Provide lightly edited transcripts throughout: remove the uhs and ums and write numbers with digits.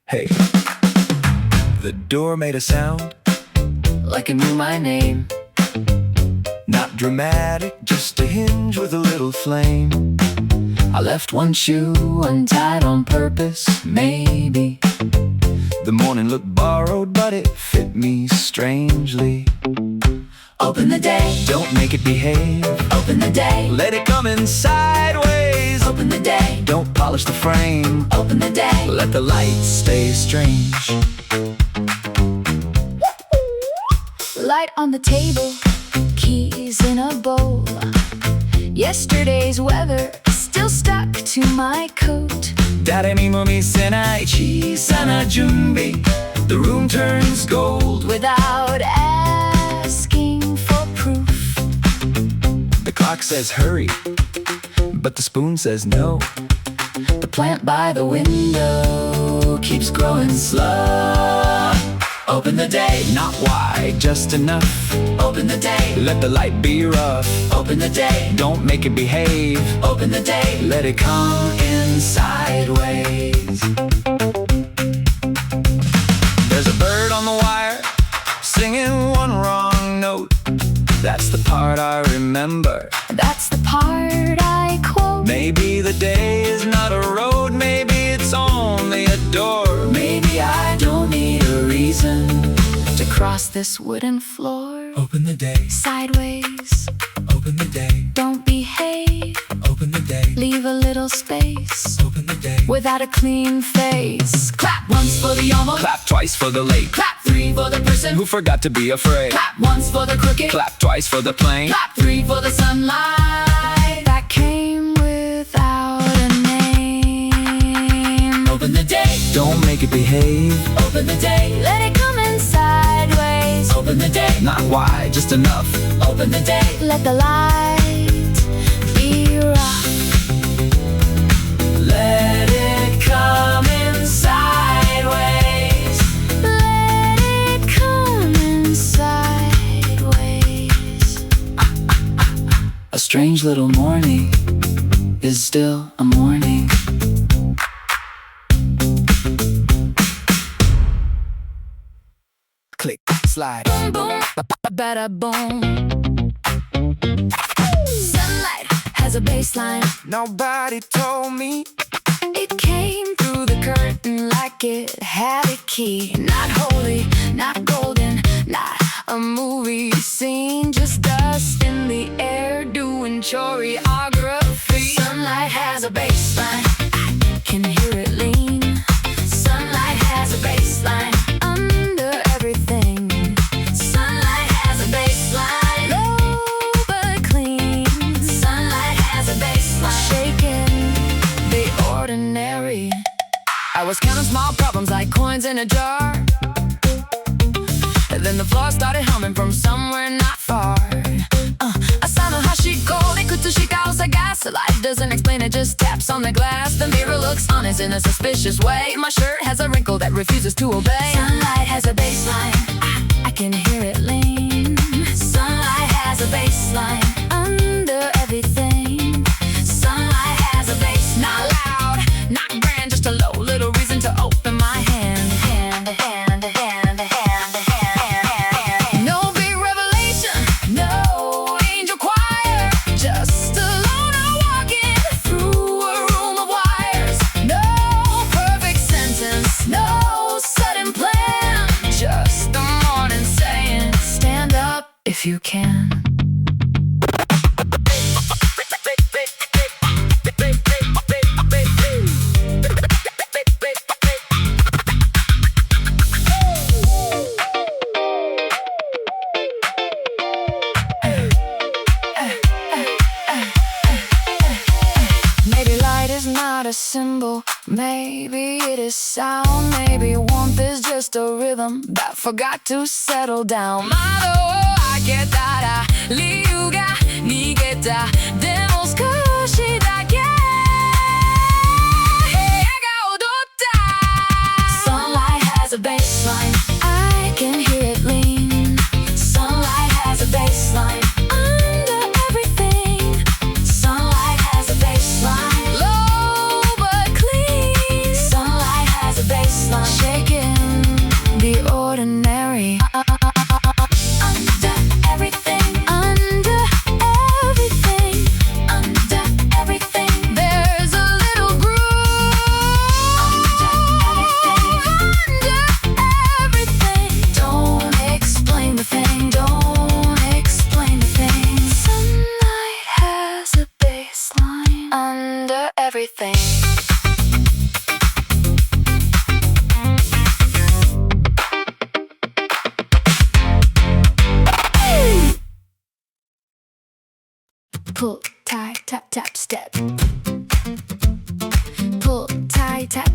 Hey, the door made a sound like it knew my name. Not dramatic, just a hinge with a little flame. I left one shoe untied on purpose, maybe. The morning looked borrowed, but it fit me strangely. Open the day, don't make it behave. Open the day, let it come in sideways. Open the day, don't polish the frame. Open the day, let the light stay strange. Light on the table, keys in a bowl. Yesterday's weather still stuck to my coat. 誰にも見せない小さな準備 The room turns gold Without asking for proof. The clock says hurry, but the spoon says no. The plant by the window keeps growing slow. Open the day, not wide, just enough. Open the day, let the light be rough. Open the day, don't make it behave. Open the day, let it come in sideways. There's a bird on the wire, singing one wrong note. That's the part I remember. That's the part I quote. Maybe the day is not a road, maybe it's only a door. Maybe I don't need a reason To cross this wooden floor. Open the day, Sideways, open the day, don't behave. open the day, Leave a little space open the day. without a clean face. Clap once for the almost. Clap twice for the late. Clap three for the person Who forgot to be afraid? Clap once for the crooked. Clap twice for the plane. Clap three for the sunlight that came without a name. Open the day, don't make it behave. Open the day, let it come in sideways. Open the day, not wide, just enough. Open the day, Let the light be rough. let it come in sideways. Let it come in sideways. A strange little morning is still a morning. Click, slide. Boom, boom, bada boom. Sunlight has a baseline. Nobody told me. It came through the curtain like it had a key. Not holy, not golden, not a movie scene. Just dust in the air doing choreography. Sunlight has a baseline, I can hear it lean. Sunlight has a baseline under everything. Sunlight has a baseline, low but clean. Sunlight has a baseline, shaking the ordinary. I was counting small problems like coins in a jar. And then the floor started humming from somewhere not far. Asana hashiko de kutsushika osagasa. Life doesn't explain it, just taps on the glass. The mirror looks honest in a suspicious way. My shirt has a wrinkle that refuses to obey. Sunlight has a baseline, I can hear it lean. Sunlight has a baseline under everything. Sunlight has a baseline, not loud, not grand, just a low little reason to open my hand. No big revelation, no angel choir, just a loner walking through a room of wires. No perfect sentence, no sudden plan, just the morning saying, stand up if you can. Maybe light is not a symbol, maybe it is sound. Maybe warmth is just a rhythm that forgot to settle down. 窓を開けたら理由が逃げた。でも少しだけ部屋が踊った。Sunlight has a baseline, I can hear it lean. Sunlight has a baseline under everything. Sunlight has a baseline, low but clean. Sunlight has a baseline.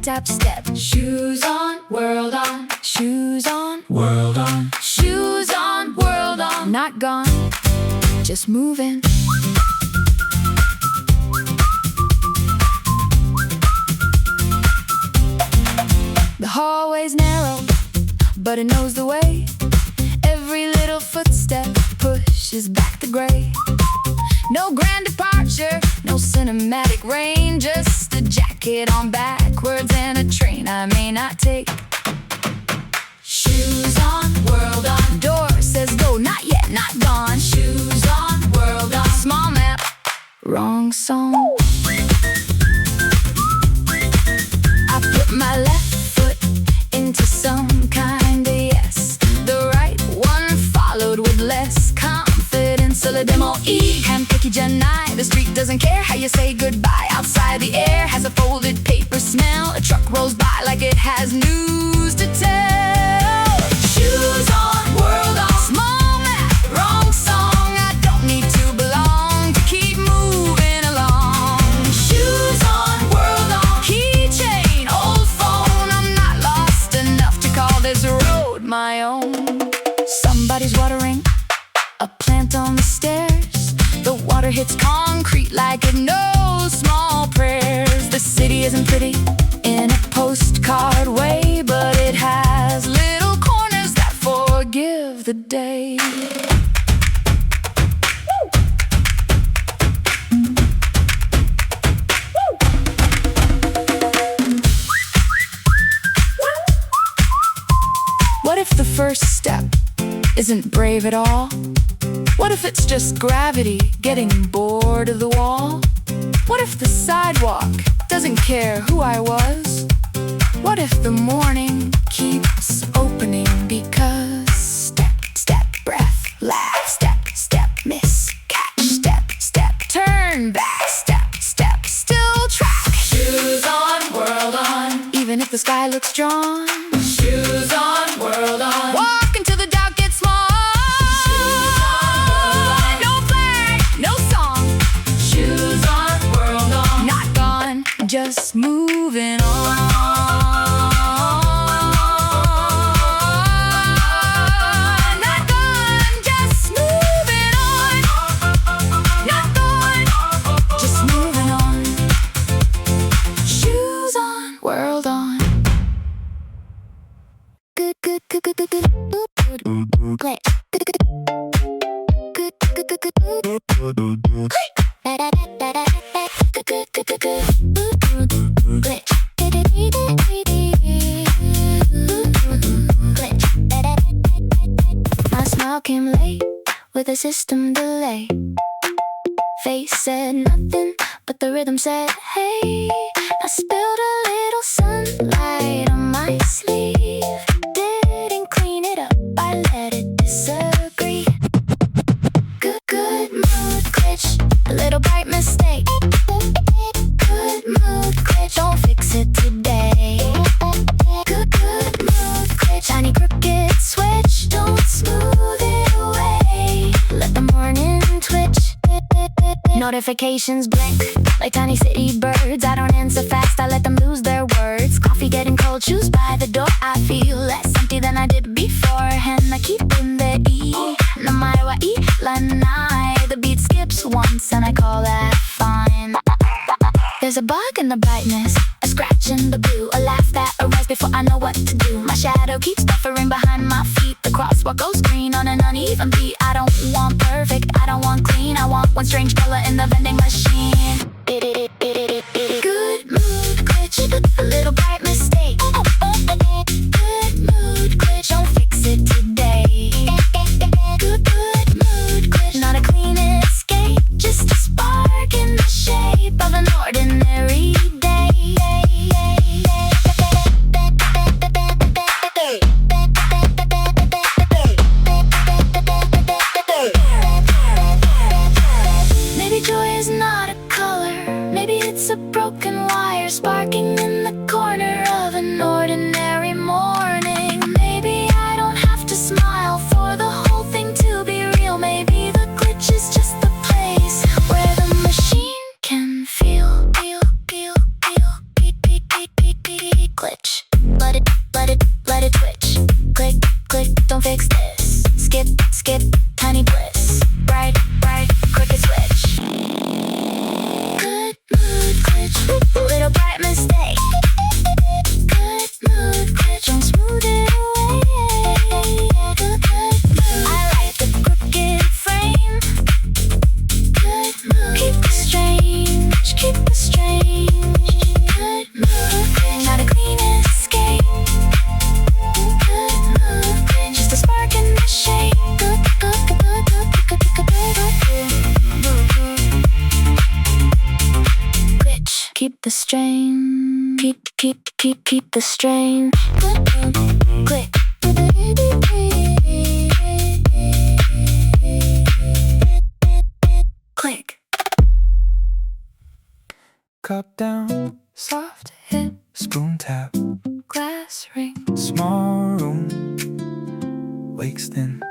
tap step. Shoes on, world on. Shoes on, World on. shoes on, world on. Not gone, just moving. The hallway's narrow, but it knows the way. Every little footstep pushes back the gray. No grand departure, no cinematic rain, just a jacket on backwards and a train I may not take. Shoes on, world on. Door says go, not yet, not gone. Shoes on, world on. Small map, wrong song. I put my left foot into some kind of yes. The right one followed with less confidence. So the demo E, handpicky Janai. The street doesn't care how you say goodbye. Outside the air has a folded paper smell. A truck rolls by like it has news to tell. Shoes on, world on. Small map, wrong song. I don't need to belong to keep moving along. Shoes on, world on. Keychain, old phone. I'm not lost enough to call this road my own. Somebody's watering a plant on the stairs. The water hits concrete like it knows small prayers. The city isn't pretty in a postcard way, but it has little corners that forgive the day. What if the first step isn't brave at all? What if it's just gravity getting bored of the wall? What if the sidewalk doesn't care who I was? What if the morning keeps opening because step, step, breath, laugh, step, step, miss, catch, step, step, turn back, step, step, still track. Shoes on, world on. Even if the sky looks drawn. Shoes on, world on. Walk until the doubt gets small. Just moving on. Not gone, just moving on. Not gone, just moving on. Shoes on, world on. Good, good, good, good, good, good. Play. Good, good, good, good, good, good, good. My smile came late with a system delay. Face said nothing, but the rhythm said hey. I spilled a little sunlight on my sleeve. Didn't clean it up, I let it disagree. Good, good mood glitch, a little bright mistake. Good mood glitch, don't fix it today. Good, good mood glitch, shiny crooked switch, don't smooth it away. Let the morning twitch. Notifications blink like tiny city birds. I don't answer fast, I let them lose their words. Coffee getting cold, shoes by the door. I feel less empty than I did beforehand. I keep in the E, no matter what E, lanai. The beat skips once and I call that fine. There's a bug in the brightness, a scratch in the blue, a laugh that arrives before I know what to do. My shadow keeps buffering behind my feet. The crosswalk goes green on an uneven beat. I don't want perfect, I don't want clean. I want one strange color in the vending machine. Good mood glitch, a little bright mistake. Good mood glitch, don't fix it today. Good mood glitch, not a clean escape, just a spark in the shape of an ordinary day. Maybe joy is not a Keep the strain. Click. Click. Cup down, Soft hit. spoon tap, Glass ring. small room, wakes thin.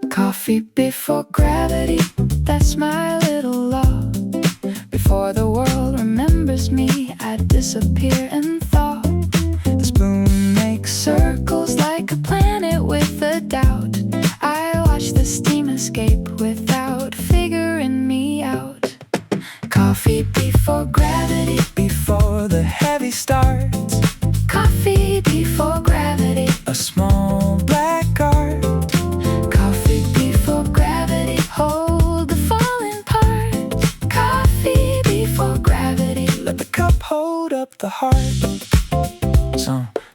Coffee before gravity. That's my little law. Before the world remembers me, I disappear in thought. The spoon makes Circles like a planet with a doubt. I watch the steam escape without figuring me out. Coffee before gravity. before the heavy starts. Coffee before gravity. A small black art. Coffee before gravity. Hold the falling part. Coffee before gravity. Let the cup hold up the heart.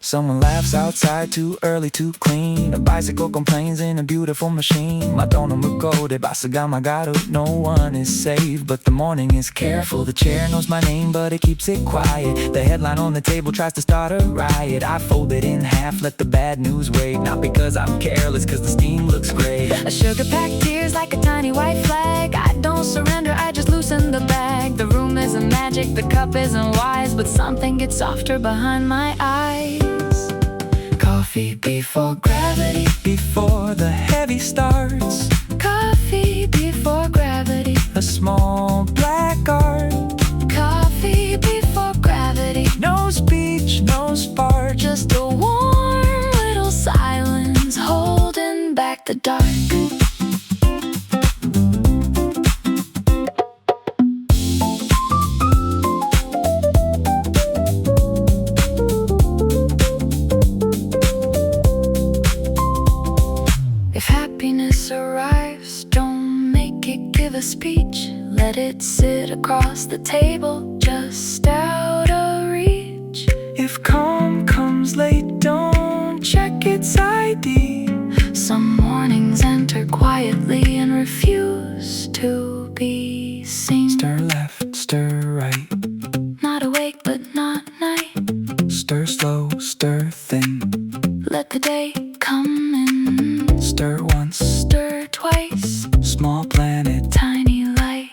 Someone laughs outside, too early, too clean. A bicycle complains in a beautiful machine. Madonna Mukode Basagamagaru. No one is safe, but the morning is careful. The chair knows my name, but it keeps it quiet. The headline on the table tries to start a riot. I fold it in half, let the bad news wait. Not because I'm careless, cause the steam looks great. A sugar-packed tears like a tiny white flag. I don't surrender, I just loosen the bag. The room isn't magic, the cup isn't wise, but something gets softer behind my eyes. Coffee before gravity. Before the heavy starts. Coffee before gravity. A small black art. Coffee before gravity. No speech, no spark. Just a warm little silence holding back the dark. If happiness arrives, don't make it give a speech. Let it sit across the table, just out of reach. If calm comes late, don't check its ID. Some mornings enter quietly and refuse to be seen. Stir left, stir right. Not awake but not night. Stir slow, stir thin. Let the day come in. Stir once, Stir twice. small planet. Tiny light.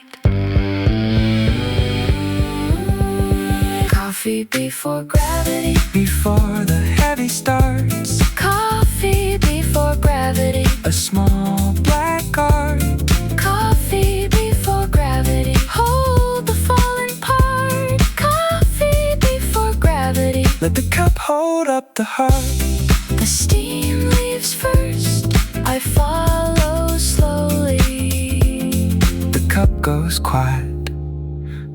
Coffee before gravity. Before the heavy starts. Coffee before gravity. A small black art. Coffee before gravity. Hold the falling part. Coffee before gravity. Let the cup hold up the heart. The steam leaves first. I follow slowly. The cup goes quiet.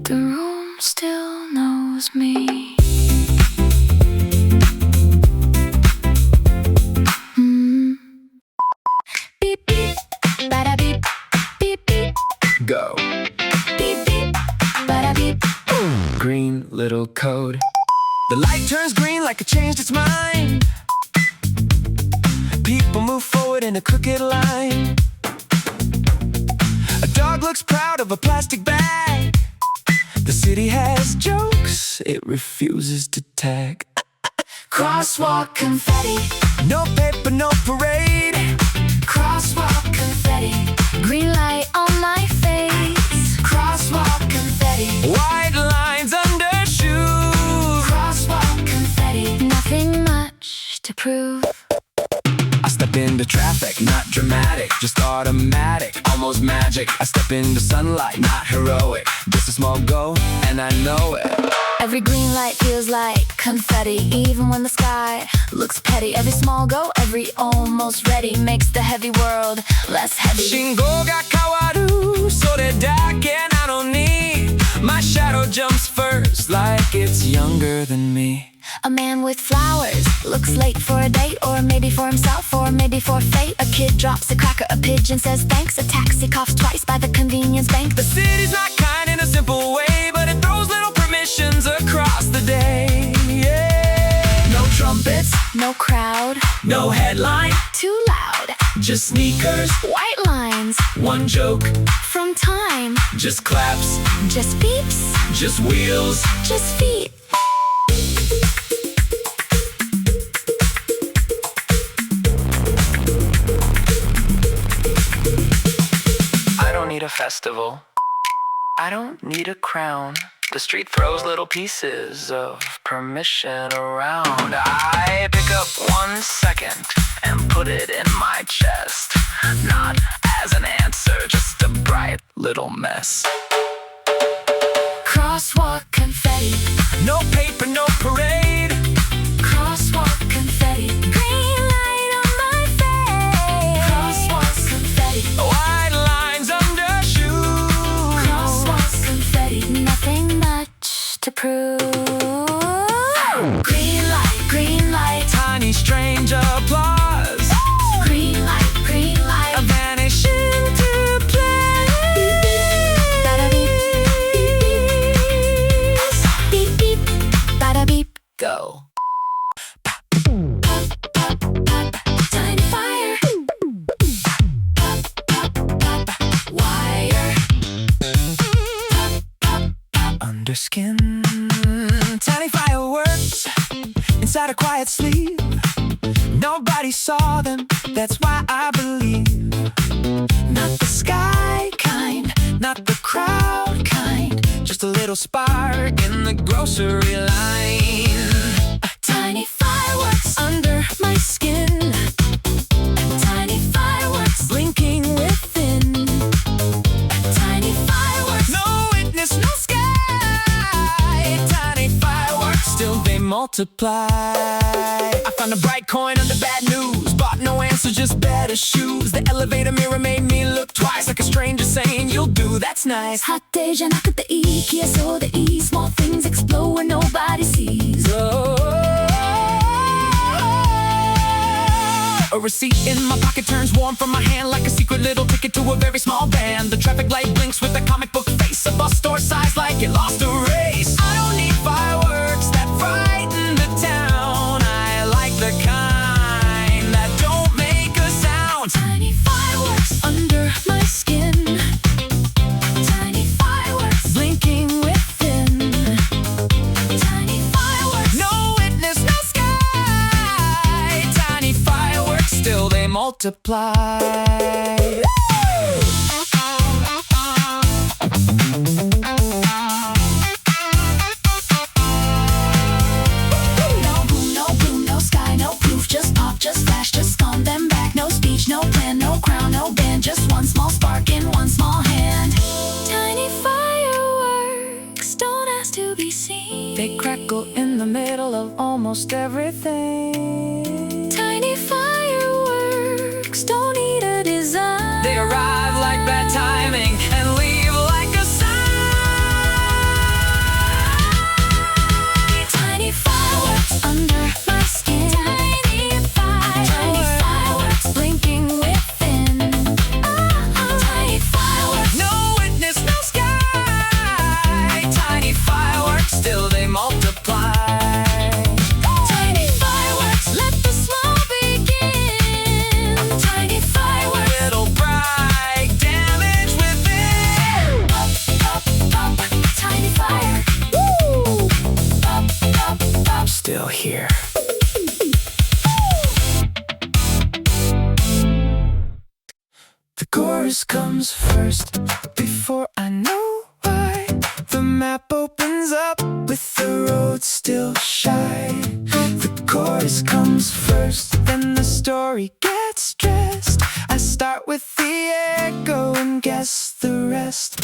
The room still knows me. Beep beep, bada beep, beep beep, Go. beep beep, bada beep. Green little code. The light turns green like it changed its mind. People move forward in a crooked line. A dog looks proud of a plastic bag. The city has jokes it refuses to tag. Crosswalk confetti. No paper, no parade. Crosswalk confetti. Green light on my face. Crosswalk confetti. White lines under shoes. Crosswalk confetti. Nothing much to prove. I step into traffic, not dramatic, just automatic, almost magic. I step into sunlight, not heroic, just a small go, and I know it. Every green light feels like confetti, even when the sky looks petty. Every small go, every almost ready makes the heavy world less heavy. Shingo ga kawaru, sore dake nanoni. My shadow jumps first, like it's younger than me. A man with flowers looks late for a date, or maybe for himself, or maybe for fate. A kid drops a cracker, a pigeon says thanks. A taxi coughs twice by the convenience bank. The city's not kind in a simple way, but it throws little permissions across the day. Yeah. No trumpets, no crowd, No headline, too loud. just sneakers, White lines one joke, from time, just claps, just beeps, just wheels. just feet. festival. I don't need a crown. The street throws little pieces of permission around. I pick up 1 second and put it in my chest. Not as an answer, just a bright little mess. Crosswalk confetti. No paper, no parade. Crosswalk confetti. Green light on my face. Crosswalk confetti. White lines under shoes. Crosswalk confetti. Nothing much to prove. Green light. Tiny strange applause. Green light, green light. Vanish into place. Bada beep, beep beep. Bada beep. Go. Tiny fire. Wire. Under skin. Tiny fireworks inside a quiet sleeve. Nobody saw them, that's why I believe. Not the sky kind, not the crowd kind. Just a little spark in the grocery line. Tiny fireworks under my skin. Tiny fireworks blinking within. Tiny fireworks. No witness, no sky. Tiny fireworks, still they multiply. I found a bright coin under bad news. Bought no answers, just better shoes. The elevator mirror made me look twice, like a stranger saying, "You'll do, that's nice." ハテじゃなくていい、消えそうでいい。Small things explode where nobody sees. A receipt in my pocket turns warm from my hand, like a secret little ticket to a very small band. The traffic light blinks with a comic book face. A bus store size like it lost a race. I don't need fireworks that frighten the town. I like the kind that don't make a sound. Tiny fireworks under my skin. Tiny fireworks Blinking within. Tiny fireworks. No witness, no sky. Tiny fireworks, still they multiply. No boom, no boom, no sky, no proof. Just pop, just flash, just calm them back. No speech, no plan, no crown, no band. Just one small spark in one small hand. Tiny fireworks don't ask to be seen. They crackle in the middle of almost everything. Tiny fireworks don't need a design. They arrive like bad timing and leave like a sign. Tiny fireworks under my skin. Tiny fireworks blinking within. Tiny fireworks. No witness, no sky. Tiny fireworks, still they multiply. Tiny fireworks, let the small begin. Tiny fireworks. Little bright damage within. Pop, pop, pop. Tiny fire. Woo! Pop, pop, pop. Still here. The chorus comes first. Before I know why, the map opens up with the road still shy. The chorus comes first, then the story gets dressed. I start with the echo and guess the rest.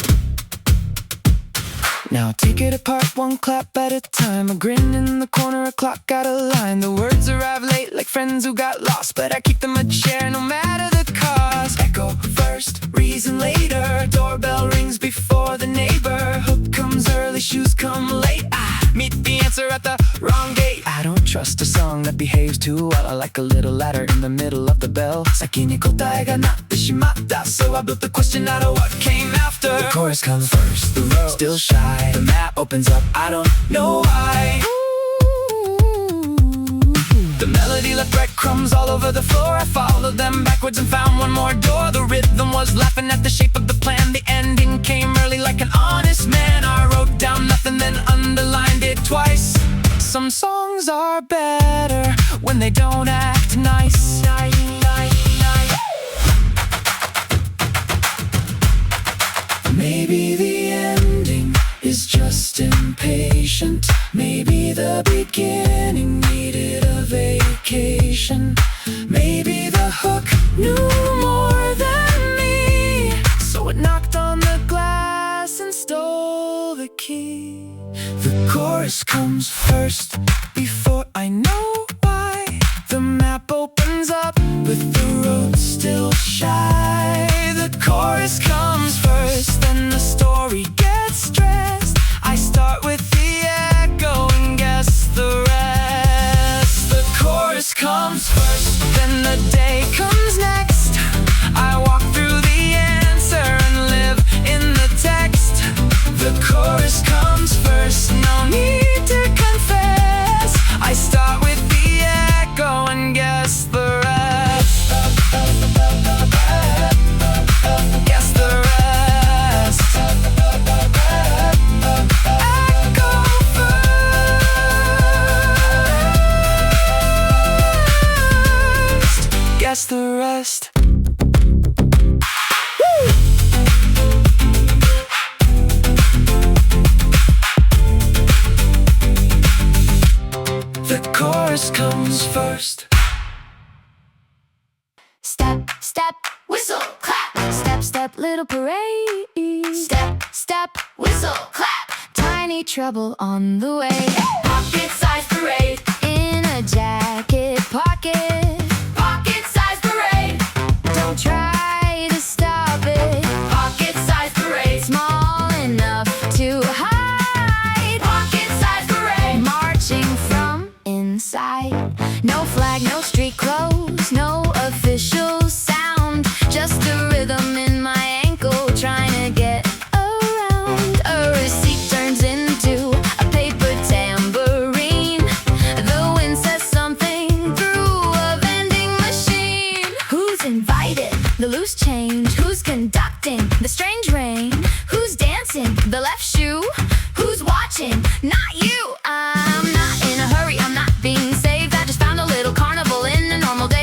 Now take it apart one clap at a time. A grin in the corner, a clock got a line. The words arrive late like friends who got lost, but I keep them a chair no matter the cost. Echo first, reason later. Doorbell rings before the neighbor. Hook comes early, shoes come late. I meet the answer at the wrong gate. I don't trust a song that behaves too well. I like a little ladder in the middle of the bell. 先に答えがなってしまった So I built the question out of what came after. The chorus comes first, the road still shy. The map opens up, I don't know why. The melody left breadcrumbs all over the floor. I followed them backwards and found one more door. The rhythm was laughing at the shape of the plan. The ending came early like an honest man. I wrote down nothing, then underlined it twice. Some songs are better when they don't act nice. the beginning needed a vacation. Maybe the hook knew more than me, so it knocked on the glass and stole the key. The chorus comes first before I know why. The map opens up, but the road's still shy. The chorus comes first, then the story gets stressed. I start with the echo and guess the rest. The chorus comes first, then the day comes next. I walk through the answer and live in the text. The chorus comes first, no need to confess. I start with the echo and guess the rest. Guess the rest. Echo first. Guess the rest. The chorus comes first. Step, step, whistle, clap. Step, step, little parade. Step, step, whistle, clap. Tiny trouble on the way. Pocket-sized parade. In a jacket pocket. Pocket-sized parade. Don't try to stop it. Pocket-sized parade. Small enough to hide. Pocket-sized parade. Marching from inside. No flag, no street clothes, no official sound. Just a rhythm in my ankle trying to get around. A receipt turns into a paper tambourine. The wind says something through a vending machine. Who's invited? The loose change. Who's conducting? The strange rain. Who's dancing? The left shoe. Who's watching? Not you. I'm not in a hurry, I'm not being saved. I just found a little carnival in a normal day.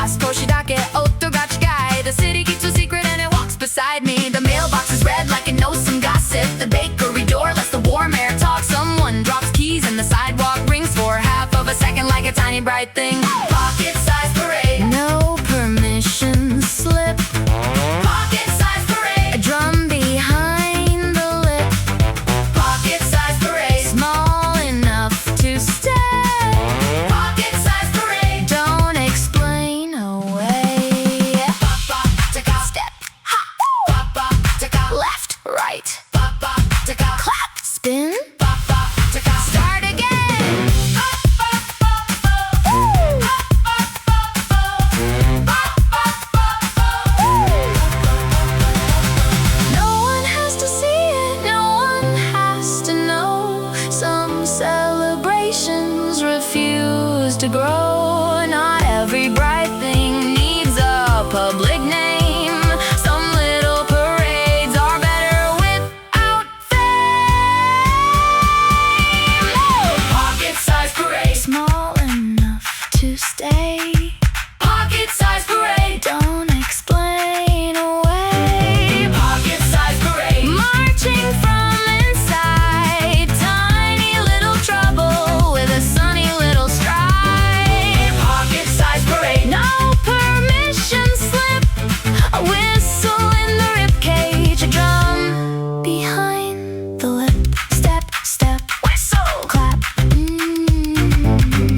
Skoshi dake otogachikai. The city keeps a secret and it walks beside me. The mailbox is red like it knows some gossip. The bakery door lets the warm air talk. Someone drops keys and the sidewalk rings for half of a second like a tiny bright thing. Pocket-sized parade. No permission slip. Pocket-sized parade. A drum behind the lip. Pocket-sized parade. Small enough to step. Pocket-sized parade. Don't explain away. Step. Left, right. Clap, spin. Start again. No one has to see it, no one has to know. Some celebrations refuse to grow. Not every bright thing needs a public name. Some little parades are better without fame. Pocket-sized parade. Small enough to stay. Pocket-sized parade. Don't explain away. Pocket-sized parade. Marching from inside. Tiny little trouble with a sunny little stride. Pocket-sized parade. No permission slip. A whistle in the ribcage. A drum behind the lip. Step, step, whistle, clap.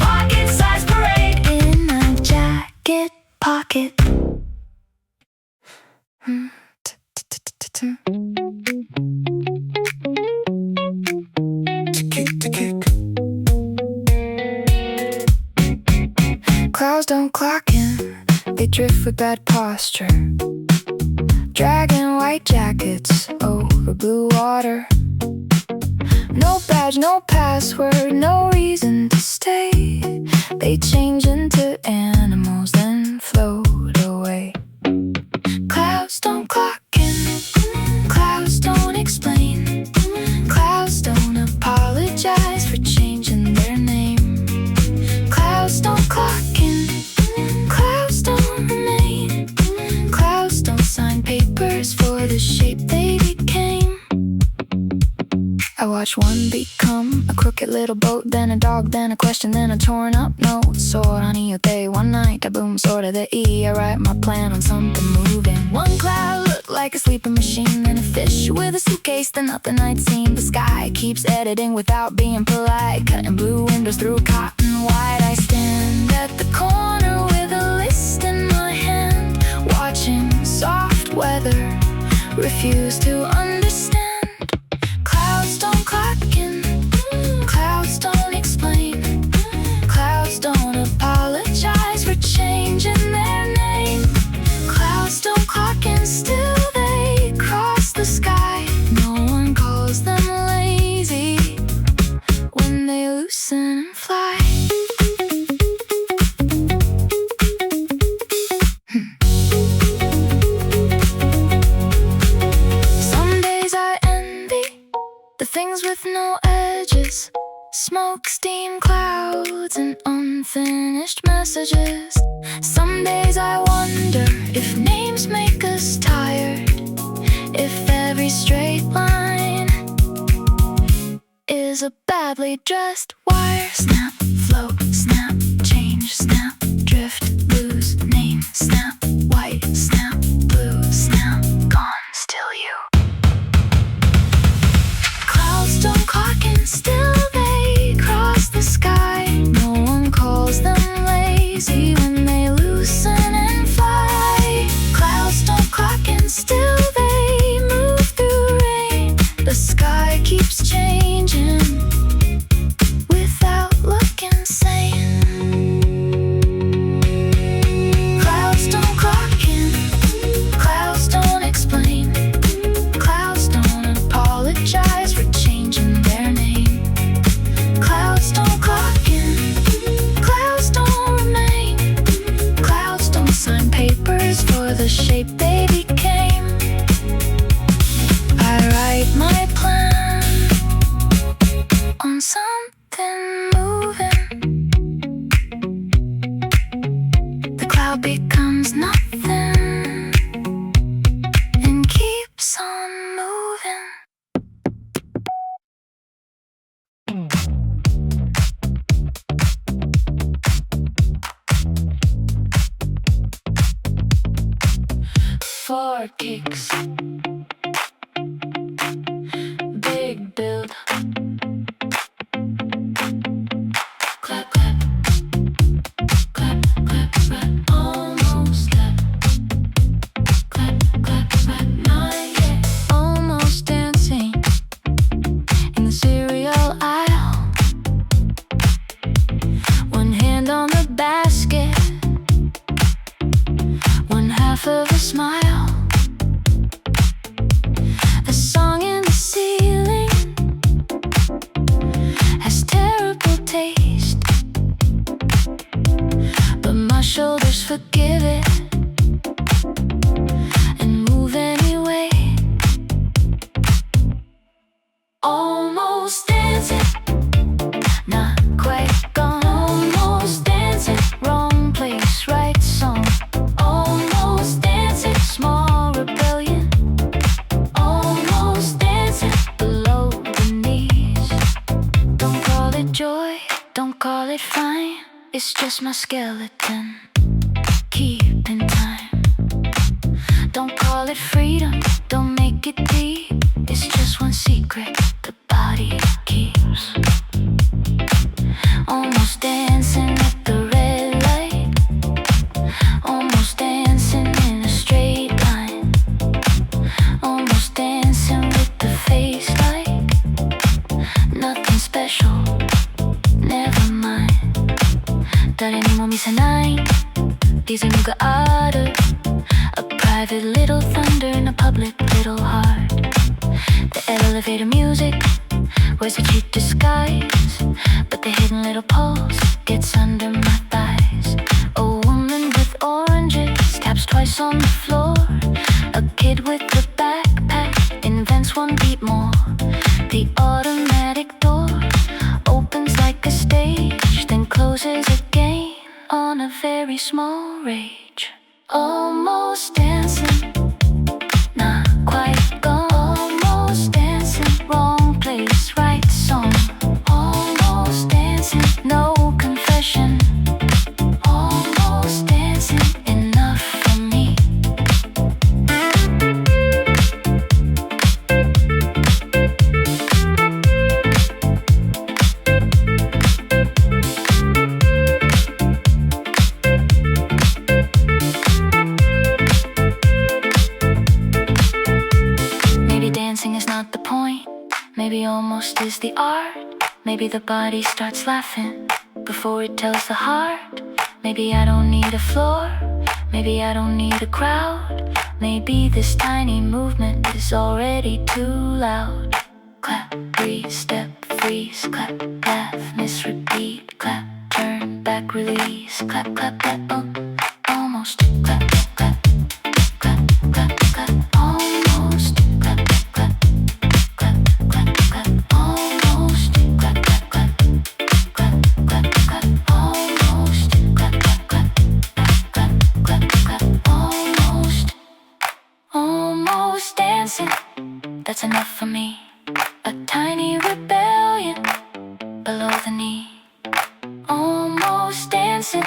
Pocket-sized parade. In a jacket pocket. Tick. Clouds don't clock in, they drift with bad posture. Dragging white jackets over blue water. No badge, no password, no reason to stay. They change into animals, then float away. Clouds don't clock in, clouds don't explain. Clouds don't apologize for changing their name. Clouds don't clock in, clouds don't remain. Clouds don't sign papers for the shape they became. I watch one become a crooked pocket little boat, then a dog, then a question, then a torn up note. Soar on your day one night, a boom, sort of the E. I write my plan on something moving. One cloud looked like a sleeping machine, then a fish with a suitcase, then up the night scene. The sky keeps editing without being polite, cutting blue windows through cotton white. I stand at the corner with a list in my hand, watching soft weather, refuse to understand. Clouds don't clock in, clouds don't explain, clouds don't apologize for changing their name. Clouds don't clock in, still they cross the sky. No one calls them lazy when they loosen and fly. Things with no edges, smoke, steam, clouds, and unfinished messages. Some days I wonder if names make us tired, if every straight line is a badly dressed wire. Snap, float, snap, change, snap, drift, lose, name, snap, white, snap, blue, snap, gone, still you. Don't clock in, still they cross the sky. No one calls them lazy when they loosen and fly. Clouds don't clock in, still they move through rain. The sky keeps changing without looking sane. Clouds don't clock in, clouds don't explain, clouds don't apologize for their name. Clouds don't clock in, clouds don't remain, clouds don't sign papers for the shape they became. I write my plan on something moving. The cloud becomes nothing and keeps on moving. Four kicks, big build, clap, clap, clap, clap, clap, almost left, clap, clap, clap, not yet, almost dancing in the cereal aisle, one hand on the basket, one half of a smile. The song in the ceiling has terrible taste, but my shoulders forgive it and move anyway. Almost dancing, not quite gone. Almost dancing, wrong place, right song. Almost dancing, small rebellion. Almost dancing, below the knees. Don't call it joy, don't call it fine. It's just my skeleton, keeping time. Don't call it freedom, don't make it deep. It's just one secret the body keeps. Almost dancing at the red light, almost dancing in a straight line, almost dancing with the face like nothing special, never mind. 誰にも見せないリズムがある A private little thunder in a public little heart. The elevator music wears a cheap disguise, but the hidden little pulse gets under my thighs. A woman with oranges taps twice on the floor. A kid with a backpack invents one beat more. The automatic door opens like a stage, then closes again on a very small rage. Almost dancing, not quite gone. Almost dancing, wrong place, right song. Almost almost is the art. Maybe the body starts laughing before it tells the heart. Maybe I don't need a floor, maybe I don't need a crowd. Maybe this tiny movement is already too loud. Clap, breathe, step, freeze, clap, laugh, miss, repeat, clap, turn, back, release, clap, clap, clap, almost, clap, clap, clap, clap, clap, almost, clap, clap, clap, clap, clap, almost, clap, clap, clap, clap, clap, clap, almost, clap, clap, clap, clap, clap, clap, almost dancing. That's enough for me. A tiny rebellion below the knee. Almost dancing,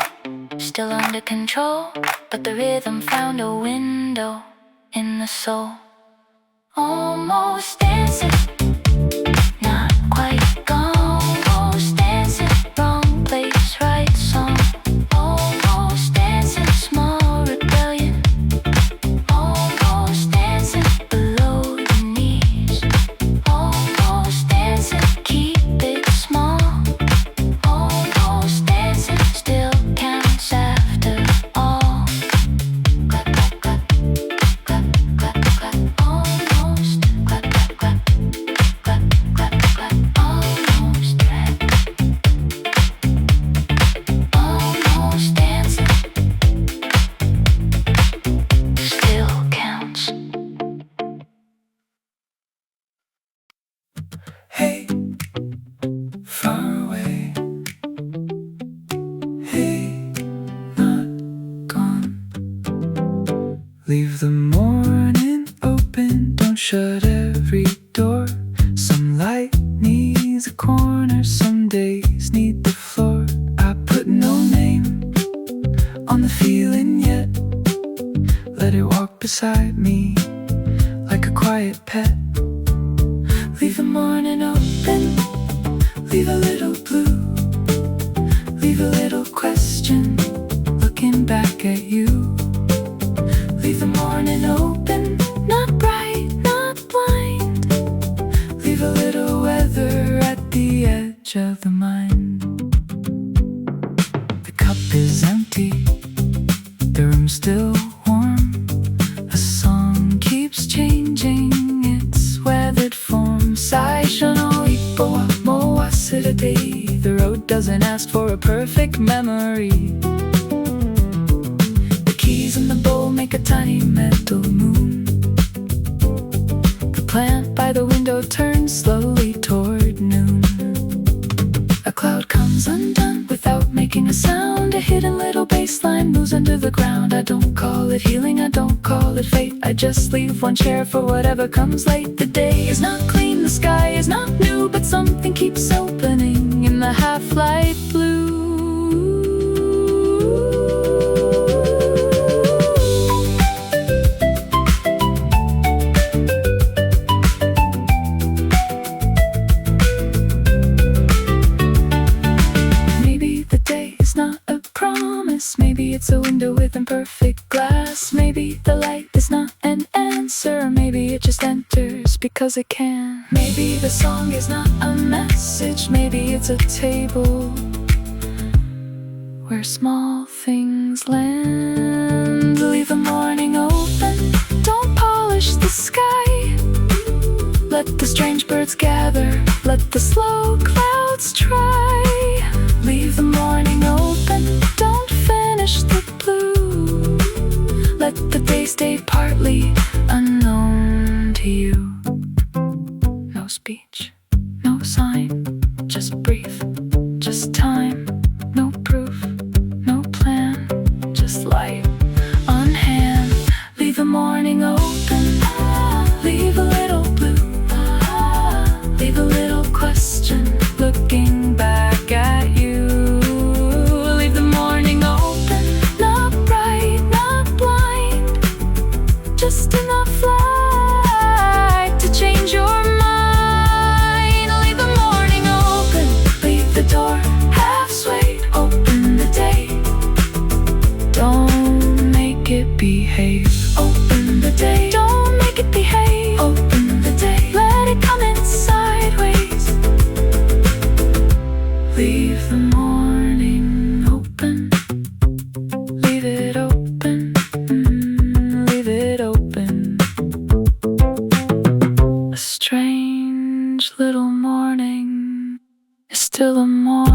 still under control, but the rhythm found a window in the soul. Almost dancing, not quite gone. Almost dancing, wrong place, right song. Almost dancing, small rebellion. Almost dancing below the knees. Almost dancing, keep it small. Almost dancing, still counts after all. Clap, clap, clap, clap, clap, clap, almost. Clap, clap, clap, clap, clap, clap, almost. Almost dancing, still counts. Hey, far away. Hey, not gone. Leave the morning open, don't shut every door. Some light needs a corner, some days need the floor. I put no name on the feeling yet. Let it walk beside me like a quiet pet. Leave the morning open, leave a little blue, leave a little question looking back at you. Leave the morning open, not bright, not blind. Leave a little weather at the edge of the mind. The cup is empty, the room's still warm. A song keeps changing its weathered form. The road doesn't ask for a perfect memory. The keys in the bowl make a tiny metal moon. The plant by the window turns slowly toward noon. A cloud comes undone without making a sound. A hidden little bassline moves under the ground. I don't call it healing, I don't call it fate. I just leave one chair for whatever comes late. The day is not clean, the sky is not new, but something keeps opening in the half-light blue. Maybe it's a window with imperfect glass. Maybe the light is not an answer. Maybe it just enters because it can. Maybe the song is not a message. Maybe it's a table where small things land. Leave the morning open, don't polish the sky. Let the strange birds gather, let the slow clouds try. Leave the morning open, don't finish the blue. Let the day stay partly unknown to you. No speech, no sign, just breathe, just time. No proof, no plan, just light on hand. Leave the morning open, leave a little blue, leave a little question looking back at you. Leave the morning open, not bright, not blind, just enough light to change your mind. Leave the morning open, leave the door half swayed, open the day. Don't make it behave, open the day. Don't make it behave, open the day. Let it come in sideways, till the morning.